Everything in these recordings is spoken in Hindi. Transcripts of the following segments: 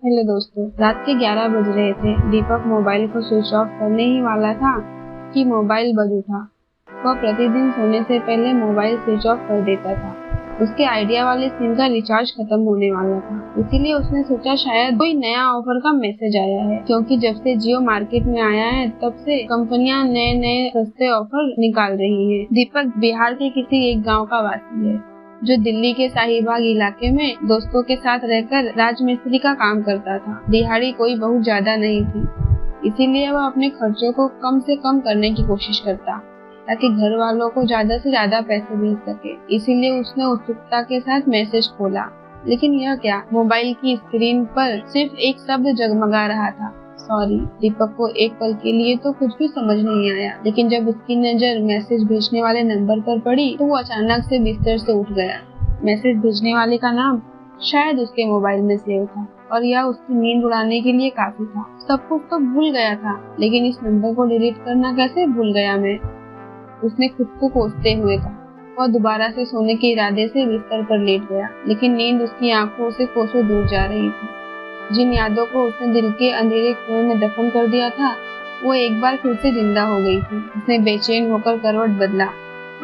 हेलो दोस्तों, रात के 11 बज रहे थे। दीपक मोबाइल को स्विच ऑफ करने ही वाला था कि मोबाइल बज उठा। वह प्रतिदिन सोने से पहले मोबाइल स्विच ऑफ कर देता था। उसके आइडिया वाले सिम का रिचार्ज खत्म होने वाला था, इसीलिए उसने सोचा शायद कोई नया ऑफर का मैसेज आया है, क्योंकि जब से जियो मार्केट में आया है तब से कंपनियां नए नए सस्ते ऑफर निकाल रही है। दीपक बिहार के किसी एक गाँव का वासी है जो दिल्ली के शाहीबाग इलाके में दोस्तों के साथ रहकर राजमिस्त्री का काम करता था। दिहाड़ी कोई बहुत ज्यादा नहीं थी, इसीलिए वह अपने खर्चों को कम से कम करने की कोशिश करता ताकि घर वालों को ज्यादा से ज्यादा पैसे मिल सके। इसीलिए उसने उत्सुकता के साथ मैसेज खोला, लेकिन यह क्या, मोबाइल की स्क्रीन पर सिर्फ एक शब्द जगमगा रहा था, सॉरी। दीपक को एक पल के लिए तो कुछ भी समझ नहीं आया, लेकिन जब उसकी नजर मैसेज भेजने वाले नंबर पर पड़ी तो वो अचानक से बिस्तर से उठ गया। मैसेज भेजने वाले का नाम शायद उसके मोबाइल में सेव था और यह उसकी नींद उड़ाने के लिए काफी था। सब कुछ तो भूल गया था, लेकिन इस नंबर को डिलीट करना कैसे भूल गया मैं, उसने खुद को कोसते हुए कहा। वह दोबारा से सोने के इरादे से बिस्तर पर लेट गया, लेकिन नींद उसकी आंखों से कोसों दूर जा रही थी। जिन यादों को उसने दिल के अंधेरे कुएं में दफन कर दिया था, वो एक बार फिर से जिंदा हो गई थी। उसने बेचैन होकर करवट बदला,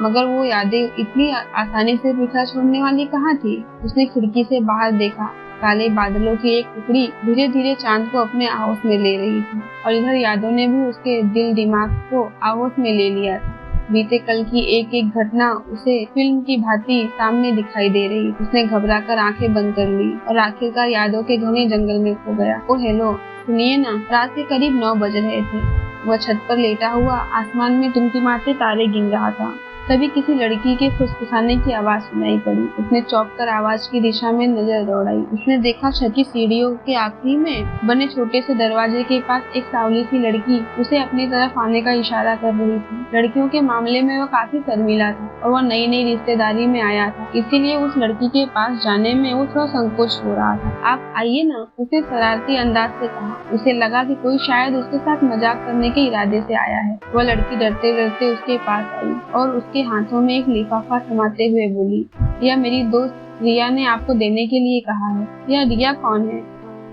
मगर वो यादें इतनी आसानी से पीछा छोड़ने वाली कहाँ थी। उसने खिड़की से बाहर देखा, काले बादलों की एक टुकड़ी धीरे धीरे चांद को अपने आहोश में ले रही थी, और इधर यादों ने भी उसके दिल दिमाग को आहोश में ले लिया था। बीते कल की एक एक घटना उसे फिल्म की भांति सामने दिखाई दे रही। उसने घबराकर आंखें बंद कर ली और आखिरकार यादों के घने जंगल में खो गया। ओ हेलो, सुनिए ना। रात के करीब 9 बज रहे थे। वह छत पर लेटा हुआ आसमान में टिमटिमाते तारे गिन रहा था। तभी किसी लड़की के फुसफुसाने की आवाज सुनाई पड़ी। उसने चौंक कर आवाज की दिशा में नजर दौड़ाई। उसने देखा छत की सीढ़ियों के आखिरी में बने छोटे से दरवाजे के पास एक सांवली सी लड़की उसे अपनी तरफ आने का इशारा कर रही थी। लड़कियों के मामले में वह काफी शर्मीला था और वह नई नई रिश्तेदारी में आया था, इसीलिए उस लड़की के पास जाने में वो थोड़ा संकोच हो रहा था। आप आइए ना, उसने शरारती अंदाज से कहा। उसे लगा कि कोई शायद उसके साथ मजाक करने के इरादे से आया है। वह लड़की डरते डरते उसके पास आई और उसके हाथों में एक लिफाफा थमाते हुए बोली, यह मेरी दोस्त रिया ने आपको देने के लिए कहा है। यह रिया कौन है?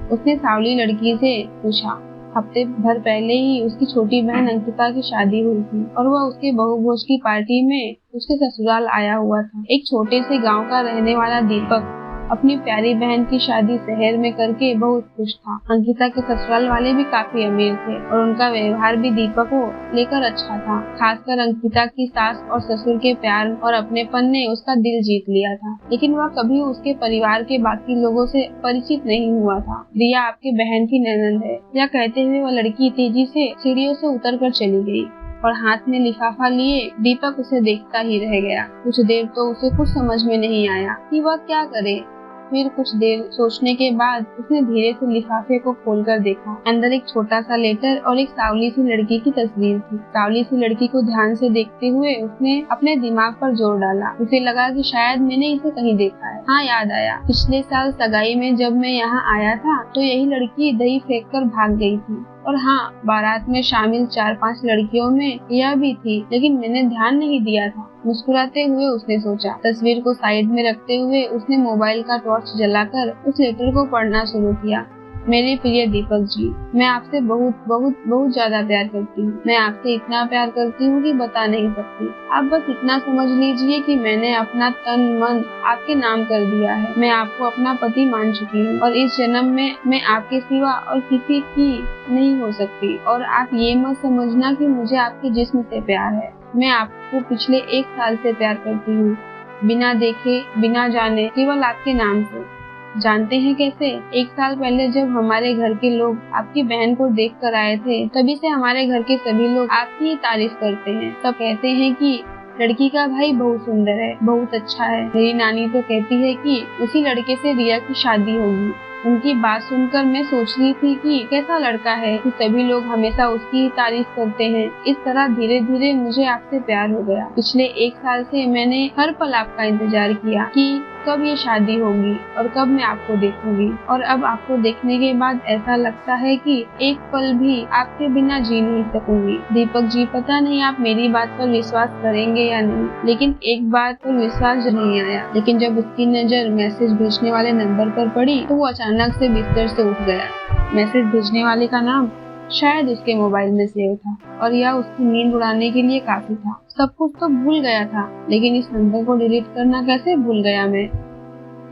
उसने सांवली लड़की से पूछा। हफ्ते भर पहले ही उसकी छोटी बहन अंकिता की शादी हुई थी और वह उसके बहुभोज की पार्टी में उसके ससुराल आया हुआ था। एक छोटे से गांव का रहने वाला दीपक अपनी प्यारी बहन की शादी शहर में करके बहुत खुश था। अंकिता के ससुराल वाले भी काफी अमीर थे और उनका व्यवहार भी दीपक को लेकर अच्छा था। खासकर अंकिता की सास और ससुर के प्यार और अपनेपन ने उसका दिल जीत लिया था, लेकिन वह कभी उसके परिवार के बाकी लोगों से परिचित नहीं हुआ था। रिया आपकी बहन की ननद है, यह कहते हुए वह लड़की तेजी से सीढ़ियों से उतर कर चली गई और हाथ में लिफाफा लिए दीपक उसे देखता ही रह गया। कुछ देर तो उसे कुछ समझ में नहीं आया कि वह क्या करे। फिर कुछ देर सोचने के बाद उसने धीरे से लिफाफे को खोलकर देखा। अंदर एक छोटा सा लेटर और एक सांवली सी लड़की की तस्वीर थी। सांवली सी लड़की को ध्यान से देखते हुए उसने अपने दिमाग पर जोर डाला। उसे लगा कि शायद मैंने इसे कहीं देखा है। हाँ, याद आया, पिछले साल सगाई में जब मैं यहाँ आया था तो यही लड़की दही फेंक कर भाग गई थी। और हाँ, बारात में शामिल 4-5 लड़कियों में यह भी थी, लेकिन मैंने ध्यान नहीं दिया था। मुस्कुराते हुए उसने सोचा। तस्वीर को साइड में रखते हुए उसने मोबाइल का टॉर्च जलाकर उस लेटर को पढ़ना शुरू किया। मेरे प्रिय दीपक जी, मैं आपसे बहुत बहुत बहुत ज्यादा प्यार करती हूँ। मैं आपसे इतना प्यार करती हूँ कि बता नहीं सकती। आप बस इतना समझ लीजिए कि मैंने अपना तन मन आपके नाम कर दिया है। मैं आपको अपना पति मान चुकी हूँ और इस जन्म में मैं आपके सिवा और किसी की नहीं हो सकती। और आप ये मत समझना कि मुझे आपके जिस्म से प्यार है। मैं आपको पिछले 1 साल से प्यार करती हूँ, बिना देखे बिना जाने, केवल आपके नाम से। जानते हैं कैसे? 1 साल पहले जब हमारे घर के लोग आपकी बहन को देख कर आए थे, तभी से हमारे घर के सभी लोग आपकी तारीफ करते हैं। सब कहते हैं कि लड़की का भाई बहुत सुंदर है, बहुत अच्छा है। मेरी नानी तो कहती है कि उसी लड़के से रिया की शादी होगी। उनकी बात सुनकर मैं सोच रही थी कि कैसा लड़का है कि सभी लोग हमेशा उसकी ही तारीफ करते हैं। इस तरह धीरे धीरे मुझे आपसे प्यार हो गया। पिछले 1 साल से मैंने हर पल आपका इंतजार किया कि कब ये शादी होगी और कब मैं आपको देखूंगी, और अब आपको देखने के बाद ऐसा लगता है कि एक पल भी आपके बिना जी नहीं सकूंगी। दीपक जी, पता नहीं आप मेरी बात पर विश्वास करेंगे या नहीं, लेकिन एक बात पर विश्वास नहीं आया। लेकिन जब उसकी नजर मैसेज भेजने वाले नंबर पर पड़ी तो वो अचानक से बिस्तर से उठ गया। मैसेज भेजने वाले का नाम शायद उसके मोबाइल में सेव था, और यह उसकी नींद उड़ाने के लिए काफी था। सब कुछ तो भूल गया था, लेकिन इस नंबर को डिलीट करना कैसे भूल गया मैं,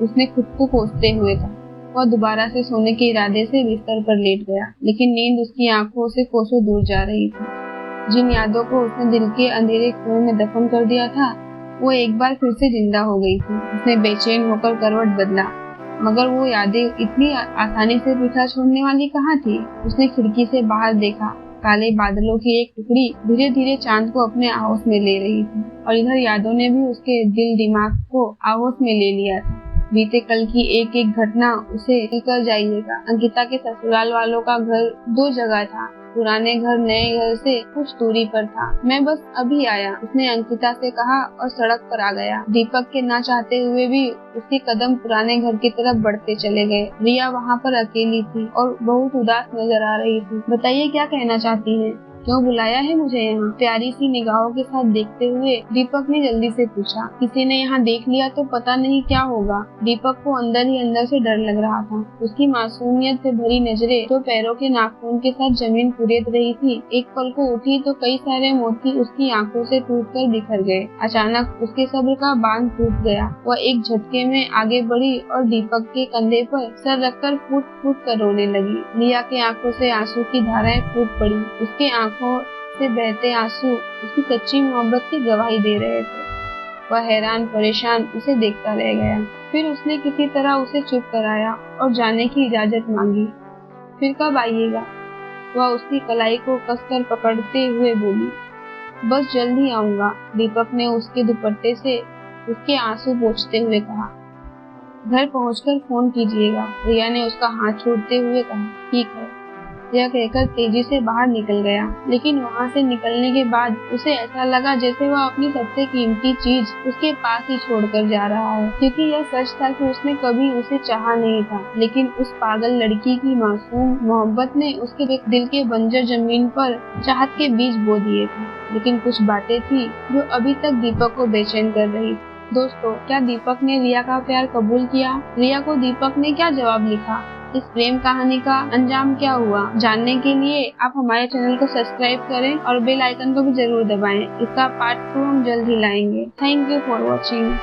उसने खुद को कोसते हुए कहा। वह दोबारा से सोने के इरादे से बिस्तर पर लेट गया, लेकिन नींद उसकी आंखों से कोसों दूर जा रही थी। जिन यादों को उसने दिल के अंधेरे कुएं में दफन कर दिया था, वो एक बार फिर से जिंदा हो गई थी। उसने बेचैन होकर करवट बदला, मगर वो यादें इतनी आसानी से पीछा छोड़ने वाली कहाँ थी। उसने खिड़की से बाहर देखा। काले बादलों की एक टुकड़ी धीरे धीरे चांद को अपने आहोश में ले रही थी, और इधर यादों ने भी उसके दिल दिमाग को आहोश में ले लिया था। बीते कल की एक एक घटना उसे लेकर जाइएगा। अंकिता के ससुराल वालों का घर 2 जगह था। पुराने घर नए घर से कुछ दूरी पर था। मैं बस अभी आया, उसने अंकिता से कहा और सड़क पर आ गया। दीपक के ना चाहते हुए भी उसके कदम पुराने घर की तरफ बढ़ते चले गए। रिया वहाँ पर अकेली थी और बहुत उदास नजर आ रही थी। बताइए, क्या कहना चाहती हैं? क्यों बुलाया है मुझे यहाँ? प्यारी सी निगाहों के साथ देखते हुए दीपक ने जल्दी से पूछा। किसी ने यहाँ देख लिया तो पता नहीं क्या होगा। दीपक को अंदर ही अंदर से डर लग रहा था। उसकी मासूमियत से भरी नजरें जो पैरों के नाखून के साथ जमीन कुरेद रही थी, एक पल को उठी तो कई सारे मोती उसकी आंखों से टूटकर बिखर गए। अचानक उसके सब्र का बांध टूट गया। वह एक झटके में आगे बढ़ी और दीपक के कंधे पर सर रखकर फूट फूट कर रोने लगी। रिया की आंखों से आंसू की धाराएं फूट पड़ी। उसके आंखों से बहते आंसू उसकी सच्ची मोहब्बत की गवाही दे रहे थे। वह हैरान परेशान उसे देखता रह गया। फिर उसने किसी तरह उसे चुप कराया और जाने की इजाजत मांगी। फिर कब आइएगा? वह उसकी कलाई को कसकर पकड़ते हुए बोली। बस जल्द ही आऊंगा, दीपक ने उसके दुपट्टे से उसके आंसू पोंछते हुए कहा। घर पहुंचकर फोन कीजिएगा, रिया ने उसका हाथ छोड़ते हुए कहा। ठीक है, यह कहकर तेजी से बाहर निकल गया। लेकिन वहां से निकलने के बाद उसे ऐसा लगा जैसे वह अपनी सबसे कीमती चीज उसके पास ही छोड़कर जा रहा है, क्योंकि यह सच था कि उसने कभी उसे चाहा नहीं था, लेकिन उस पागल लड़की की मासूम मोहब्बत ने उसके दिल के बंजर जमीन पर चाहत के बीज बो दिए थे। लेकिन कुछ बातें थी जो अभी तक दीपक को बेचैन कर रही थी। दोस्तों, क्या दीपक ने रिया का प्यार कबूल किया? रिया को दीपक ने क्या जवाब लिखा? इस प्रेम कहानी का अंजाम क्या हुआ? जानने के लिए आप हमारे चैनल को सब्सक्राइब करें और बेल आइकन को भी जरूर दबाएं। इसका पार्ट 2 हम जल्द ही लाएंगे। Thank you for watching.